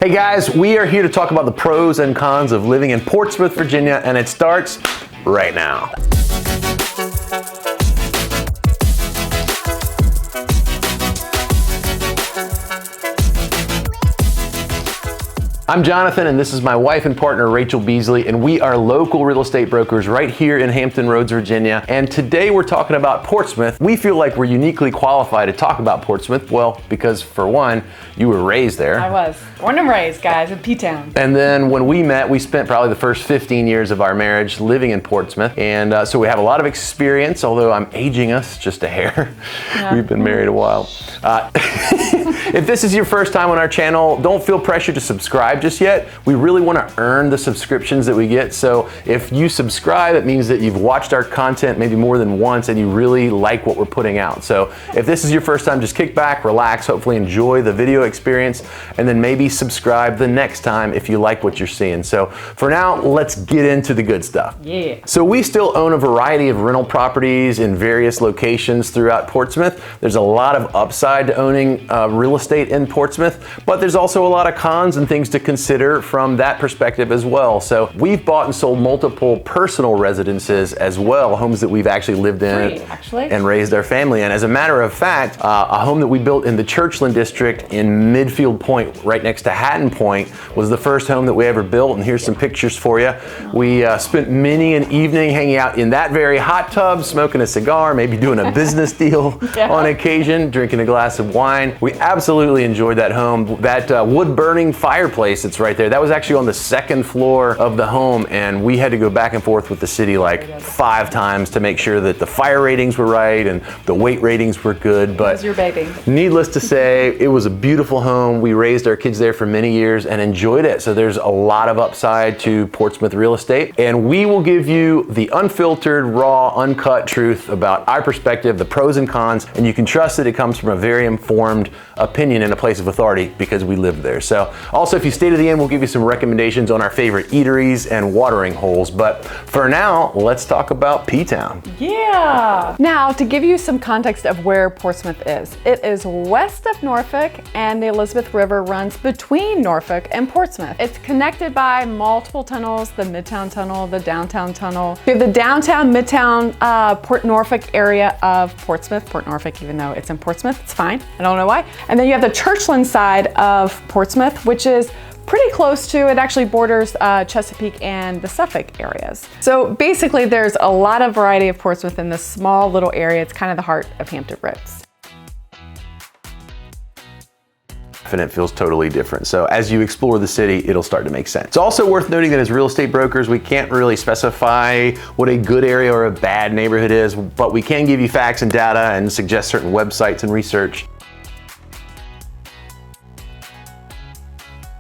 Hey guys, we are here to talk about the pros and cons of living in Portsmouth, Virginia, and it starts right now. I'm Jonathan, and this is my wife and partner, Rachel Beasley, and we are local real estate brokers right here in Hampton Roads, Virginia. And today we're talking about Portsmouth. We feel like we're uniquely qualified to talk about Portsmouth, well, because for one, you were raised there. I was. Born and raised, guys, in P-Town. And then when we met, we spent probably the first 15 years of our marriage living in Portsmouth. And so we have a lot of experience, although I'm aging us just a hair. Yeah. We've been married a while. If this is your first time on our channel, don't feel pressured to subscribe just yet. We really want to earn the subscriptions that we get. So if you subscribe, it means that you've watched our content maybe more than once and you really like what we're putting out. So if this is your first time, just kick back, relax, hopefully enjoy the video experience, and then maybe subscribe the next time if you like what you're seeing. So for now, let's get into the good stuff. Yeah. So we still own a variety of rental properties in various locations throughout Portsmouth. There's a lot of upside to owning real estate in Portsmouth, but there's also a lot of cons and things to consider from that perspective as well. So we've bought and sold multiple personal residences as well, homes that we've actually lived in and raised our family in. As a matter of fact, a home that we built in the Churchland district in Midfield Point, right next to Hatton Point, was the first home that we ever built, and here's some pictures for you. We spent many an evening hanging out in that very hot tub, smoking a cigar, maybe doing a business deal on occasion, drinking a glass of wine. We absolutely enjoyed that home. That wood-burning fireplace that's right there, that was actually on the second floor of the home, and we had to go back and forth with the city like 5 times to make sure that the fire ratings were right and the weight ratings were good. But it was your baby. Needless to say, it was a beautiful home. We raised our kids there for many years and enjoyed it. So there's a lot of upside to Portsmouth real estate, and we will give you the unfiltered, raw, uncut truth about our perspective, the pros and cons, and you can trust that it comes from a very informed opinion in a place of authority because we live there. So also, if you stay to the end, we'll give you some recommendations on our favorite eateries and watering holes. But for now, let's talk about P-Town. Yeah. Now, to give you some context of where Portsmouth is, it is west of Norfolk, and the Elizabeth River runs between Norfolk and Portsmouth. It's connected by multiple tunnels, the Midtown Tunnel, the Downtown Tunnel. You have the downtown, Midtown, Port Norfolk area of Portsmouth. Port Norfolk, even though it's in Portsmouth, it's fine. I don't know why. And then you have the Churchland side of Portsmouth, which is pretty close to, it actually borders Chesapeake and the Suffolk areas. So basically there's a lot of variety of Portsmouth in this small little area. It's kind of the heart of Hampton Roads. And it feels totally different. So as you explore the city, it'll start to make sense. It's also worth noting that as real estate brokers, we can't really specify what a good area or a bad neighborhood is, but we can give you facts and data and suggest certain websites and research.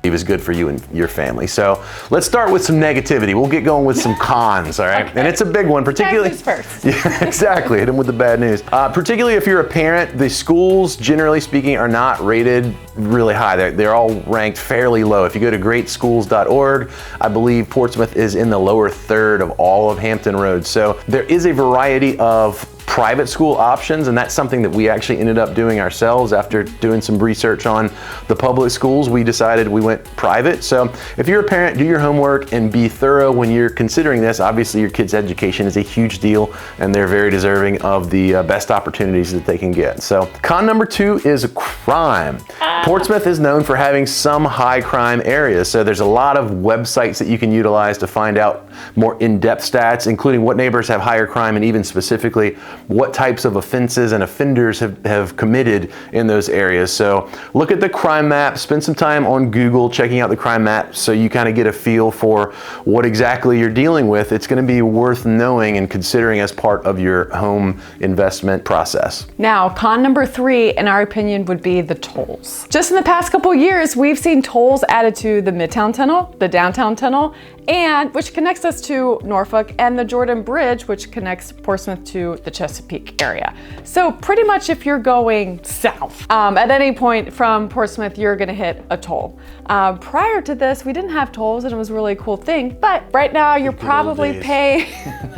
Is good for you and your family. So let's start with some negativity. We'll get going with some cons, all right? Okay. And it's a big one, particularly. First. Yeah, exactly. Hit them with the bad news. Particularly if you're a parent, the schools, generally speaking, are not rated really high. They're all ranked fairly low. If you go to greatschools.org, I believe Portsmouth is in the lower third of all of Hampton Roads. So there is a variety of private school options, and that's something that we actually ended up doing ourselves. After doing some research on the public schools, we decided we went private. So if you're a parent, do your homework and be thorough when you're considering this. Obviously your kids' education is a huge deal, and they're very deserving of the best opportunities that they can get. So con number 2 is crime. Portsmouth is known for having some high crime areas, so there's a lot of websites that you can utilize to find out more in-depth stats, including what neighbors have higher crime and even specifically what types of offenses and offenders have committed in those areas. So look at the crime map, spend some time on Google checking out the crime map so you kind of get a feel for what exactly you're dealing with. It's going to be worth knowing and considering as part of your home investment process. Now, con number 3, in our opinion, would be the tolls. Just in the past couple years, we've seen tolls added to the Midtown Tunnel, the Downtown Tunnel, and which connects us to Norfolk, and the Jordan Bridge, which connects Portsmouth to the Chesapeake area. So pretty much if you're going south, at any point from Portsmouth, you're gonna hit a toll. Prior to this, we didn't have tolls, and it was a really cool thing, but right now you're probably paying,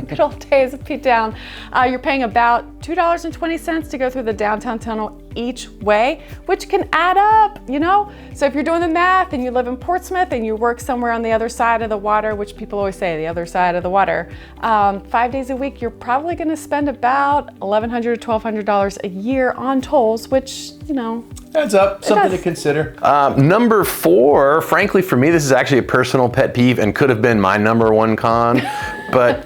good old days of P-Town, you're paying about $2.20 to go through the Downtown Tunnel each way, which can add up, you know? So if you're doing the math and you live in Portsmouth and you work somewhere on the other side of the water, which people always say, the other side of the water, 5 days a week, you're probably gonna spend about $1,100 to $1,200 a year on tolls, which, you know, adds up, something to consider. Number 4, frankly for me, this is actually a personal pet peeve and could have been my number 1 con. But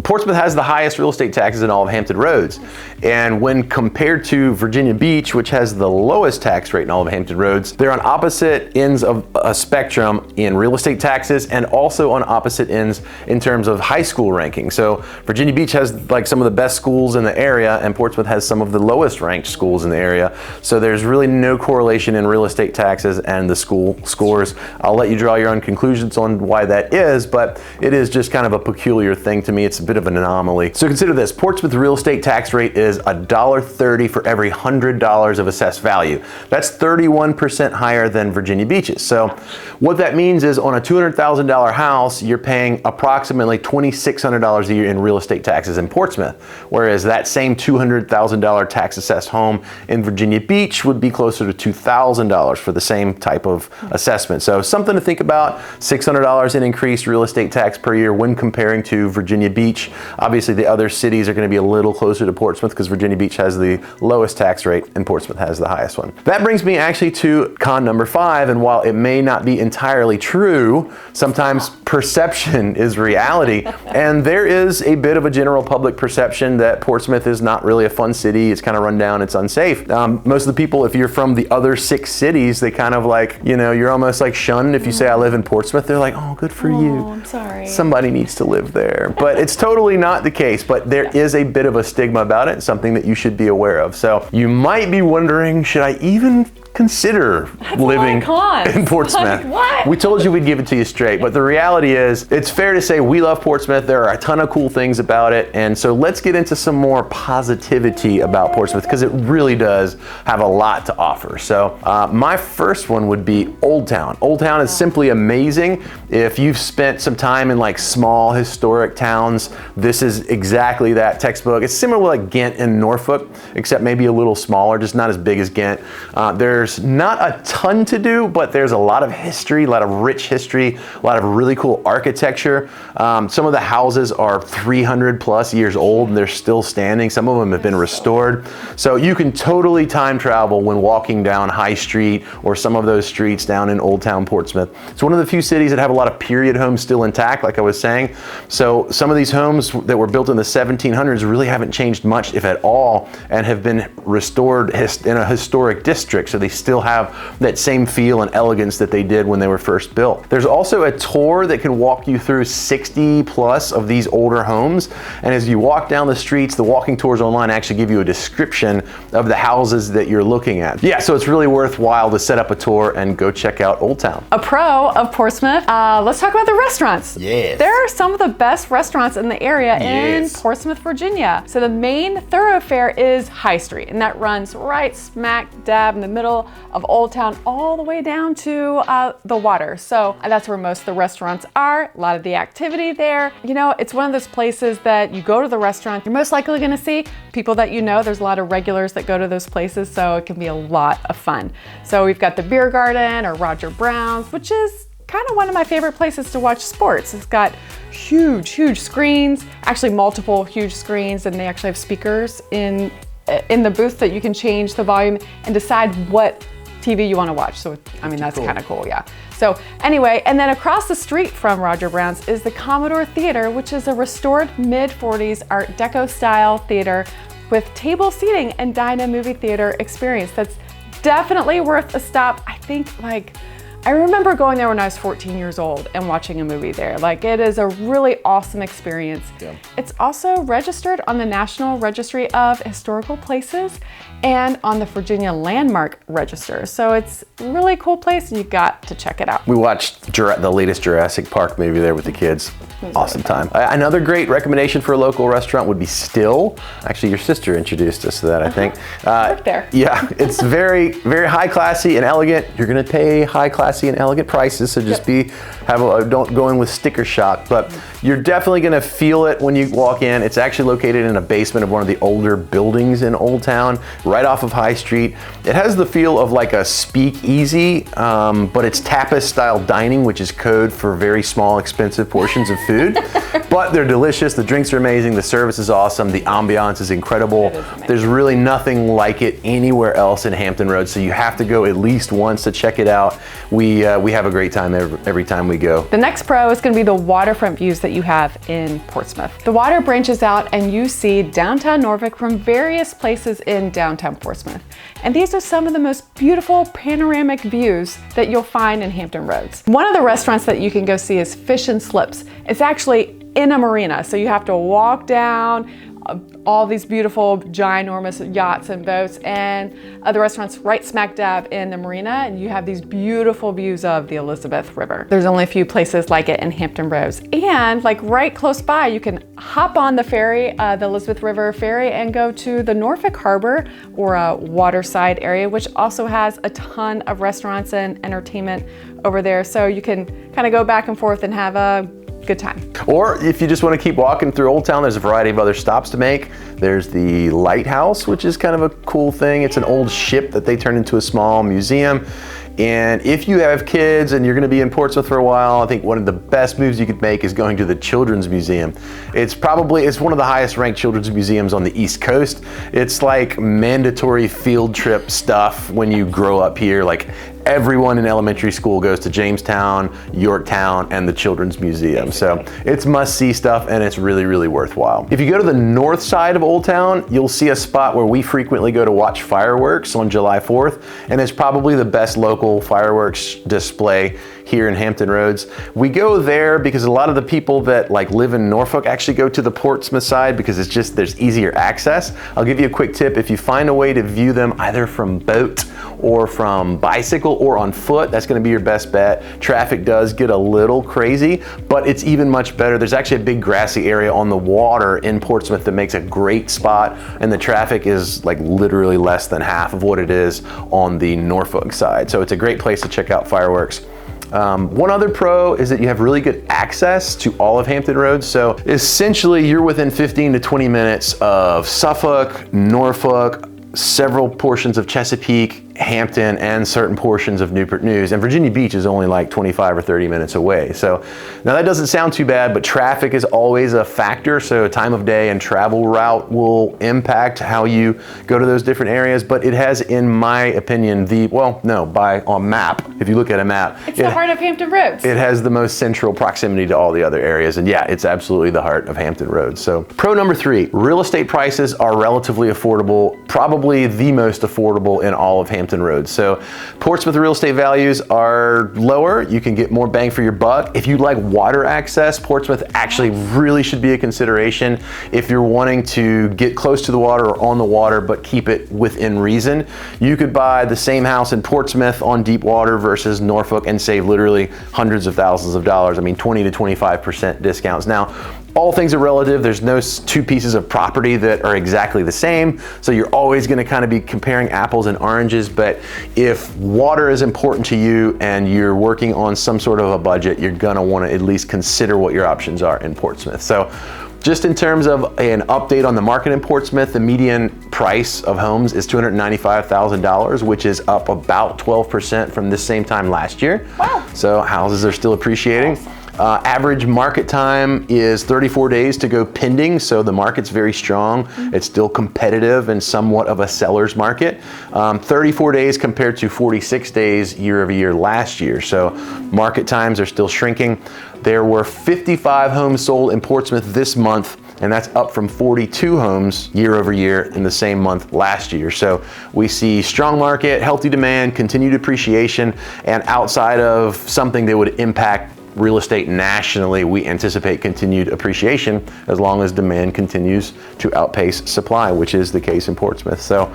Portsmouth has the highest real estate taxes in all of Hampton Roads. And when compared to Virginia Beach, which has the lowest tax rate in all of Hampton Roads, they're on opposite ends of a spectrum in real estate taxes and also on opposite ends in terms of high school ranking. So Virginia Beach has like some of the best schools in the area and Portsmouth has some of the lowest ranked schools in the area. So there's really no correlation in real estate taxes and the school scores. I'll let you draw your own conclusions on why that is, but it is just kind of a peculiar thing to me. It's a bit of an anomaly. So consider this, Portsmouth real estate tax rate is $1.30 for every $100 of assessed value. That's 31% higher than Virginia Beach's. So what that means is on a $200,000 house, you're paying approximately $2,600 a year in real estate taxes in Portsmouth, whereas that same $200,000 tax assessed home in Virginia Beach would be closer to $2,000 for the same type of assessment. So something to think about, $600 in increased real estate tax per year when comparing to Virginia Beach. Obviously the other cities are going to be a little closer to Portsmouth because Virginia Beach has the lowest tax rate and Portsmouth has the highest one. That brings me actually to con number 5, and while it may not be entirely true, sometimes perception is reality, and there is a bit of a general public perception that Portsmouth is not really a fun city, it's kind of run down, it's unsafe. Most of the people, if you're from the other 6 cities, they kind of like, you know, you're almost like shunned if you say I live in Portsmouth. They're like, oh, good for you. I'm sorry. Somebody needs to live there. But it's totally not the case, but there is a bit of a stigma about it, something that you should be aware of. So you might be wondering, should I even consider living in Portsmouth? Like, what? We told you we'd give it to you straight, but the reality is, it's fair to say we love Portsmouth. There are a ton of cool things about it, and so let's get into some more positivity about Portsmouth because it really does have a lot to offer. So my first one would be Old Town. Old Town is simply amazing. If you've spent some time in like small historic towns, this is exactly that textbook. It's similar to like Ghent and Norfolk, except maybe a little smaller, just not as big as Ghent. There's not a ton to do, but there's a lot of history, a lot of rich history, a lot of really cool architecture. Some of the houses are 300 plus years old and they're still standing. Some of them have been restored. So you can totally time travel when walking down High Street or some of those streets down in Old Town Portsmouth. It's one of the few cities that have a lot of period homes still intact, like I was saying. So some of these homes that were built in the 1700s really haven't changed much, if at all, and have been restored in a historic district. So they still have that same feel and elegance that they did when they were first built. There's also a tour that can walk you through 60 plus of these older homes. And as you walk down the streets, the walking tours online actually give you a description of the houses that you're looking at. Yeah, so it's really worthwhile to set up a tour and go check out Old Town. A pro of Portsmouth, let's talk about the restaurants. Yes. There are some of the best restaurants in the area in Portsmouth, Virginia. So the main thoroughfare is High Street, and that runs right smack dab in the middle of Old Town all the way down to the water. So that's where most of the restaurants are, a lot of the activity there. You know, it's one of those places that you go to the restaurant, you're most likely gonna see people that you know. There's a lot of regulars that go to those places, so it can be a lot of fun. So we've got the Beer Garden or Roger Brown's, which is kind of one of my favorite places to watch sports. It's got huge screens, actually multiple huge screens, and they actually have speakers in the booth that you can change the volume and decide what TV you want to watch. So, I mean, that's kind of cool, yeah. So anyway, and then across the street from Roger Brown's is the Commodore Theater, which is a restored mid-40s Art Deco style theater with table seating and dine-in movie theater experience. That's definitely worth a stop. I think I remember going there when I was 14 years old and watching a movie there. Like, it is a really awesome experience. Yeah. It's also registered on the National Registry of Historical Places and on the Virginia Landmark Register. So it's a really cool place and you got to check it out. We watched the latest Jurassic Park movie there with the kids. Awesome time. Another great recommendation for a local restaurant would be Still. Actually, your sister introduced us to that, I think. I worked there. Yeah, it's very high classy and elegant. You're gonna pay high classy classy and elegant prices, so just don't go in with sticker shock, but you're definitely gonna feel it when you walk in. It's actually located in a basement of one of the older buildings in Old Town, right off of High Street. It has the feel of like a speakeasy, but it's tapas style dining, which is code for very small, expensive portions of food. But they're delicious, the drinks are amazing, the service is awesome, the ambiance is incredible. There's really nothing like it anywhere else in Hampton Roads, so you have to go at least once to check it out. We have a great time every time we go. The next pro is going to be the waterfront views that you have in Portsmouth. The water branches out and you see downtown Norfolk from various places in downtown Portsmouth. And these are some of the most beautiful panoramic views that you'll find in Hampton Roads. One of the restaurants that you can go see is Fish and Slips. It's actually in a marina, so you have to walk down all these beautiful ginormous yachts and boats, and the restaurant's right smack dab in the marina, and you have these beautiful views of the Elizabeth River. There's only a few places like it in Hampton Roads, and like right close by you can hop on the ferry, the Elizabeth River ferry, and go to the Norfolk Harbor or a waterside area, which also has a ton of restaurants and entertainment over there, so you can kind of go back and forth and have a good time. Or if you just want to keep walking through Old Town, there's a variety of other stops to make. There's the lighthouse, which is kind of a cool thing. It's an old ship that they turned into a small museum. And if you have kids and you're going to be in Portsmouth for a while, I think one of the best moves you could make is going to the Children's Museum. It's one of the highest ranked children's museums on the East Coast. It's like mandatory field trip stuff when you grow up here. Like everyone in elementary school goes to Jamestown, Yorktown, and the Children's Museum. So it's must-see stuff, and it's really, really worthwhile. If you go to the north side of Old Town, you'll see a spot where we frequently go to watch fireworks on July 4th, and it's probably the best local fireworks display here in Hampton Roads. We go there because a lot of the people that live in Norfolk actually go to the Portsmouth side because there's easier access. I'll give you a quick tip. If you find a way to view them either from boat or from bicycle or on foot, that's gonna be your best bet. Traffic does get a little crazy, but it's even much better. There's actually a big grassy area on the water in Portsmouth that makes a great spot, and the traffic is literally less than half of what it is on the Norfolk side. So it's a great place to check out fireworks. One other pro is that you have really good access to all of Hampton Roads. So essentially you're within 15 to 20 minutes of Suffolk, Norfolk, several portions of Chesapeake, Hampton, and certain portions of Newport News, and Virginia Beach is only 25 or 30 minutes away. So now that doesn't sound too bad, but traffic is always a factor. So time of day and travel route will impact how you go to those different areas, but it has, in my opinion, on map, if you look at a map, it's the heart of Hampton Roads. It has the most central proximity to all the other areas, and yeah, it's absolutely the heart of Hampton Roads. So pro number 3, real estate prices are relatively affordable, probably the most affordable in all of Hampton Roads. So Portsmouth real estate values are lower. You can get more bang for your buck. If you like water access, Portsmouth actually really should be a consideration if you're wanting to get close to the water or on the water, but keep it within reason. You could buy the same house in Portsmouth on deep water versus Norfolk and save literally hundreds of thousands of dollars. I mean, 20 to 25% discounts. Now, all things are relative. There's no two pieces of property that are exactly the same. So you're always gonna kind of be comparing apples and oranges. But if water is important to you and you're working on some sort of a budget, you're gonna wanna at least consider what your options are in Portsmouth. So just in terms of an update on the market in Portsmouth, the median price of homes is $295,000, which is up about 12% from this same time last year. Wow. So houses are still appreciating. Average market time is 34 days to go pending, so the market's very strong. It's still competitive and somewhat of a seller's market. 34 days compared to 46 days year over year last year, so market times are still shrinking. There were 55 homes sold in Portsmouth this month, and that's up from 42 homes year over year in the same month last year. So we see strong market, healthy demand, continued appreciation, and outside of something that would impact real estate nationally, we anticipate continued appreciation as long as demand continues to outpace supply, which is the case in Portsmouth. So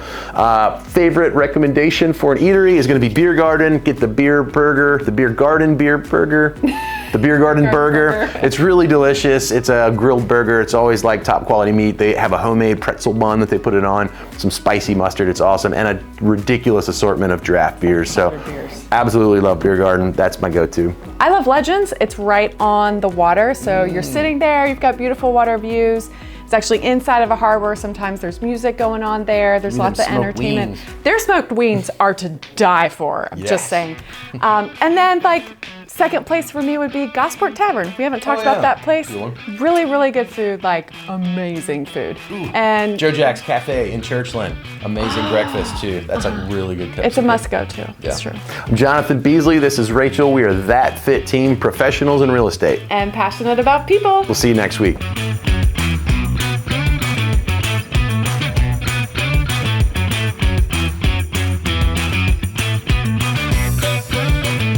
favorite recommendation for an eatery is going to be Beer Garden. Get the beer burger, the Beer Garden beer burger. The Beer Garden burger. It's really delicious. It's a grilled burger. It's always like top quality meat. They have a homemade pretzel bun that they put it on, some spicy mustard. It's awesome, and a ridiculous assortment of draft beers. So absolutely love Beer Garden. That's my go-to. I love Legends. It's right on the water, so you're sitting there, you've got beautiful water views. It's actually inside of a harbor. Sometimes there's music going on there. There's lots of entertainment. Their smoked wings are to die for, I'm just saying. And then like second place for me would be Gosport Tavern. We haven't talked about that place. Really, really good food, like amazing food. And Joe Jack's Cafe in Churchland. Amazing breakfast too. That's a really good cup. it's a must go too. It's true. I'm Jonathan Beasley. This is Rachel. We are That Fit Team, professionals in real estate. And passionate about people. We'll see you next week.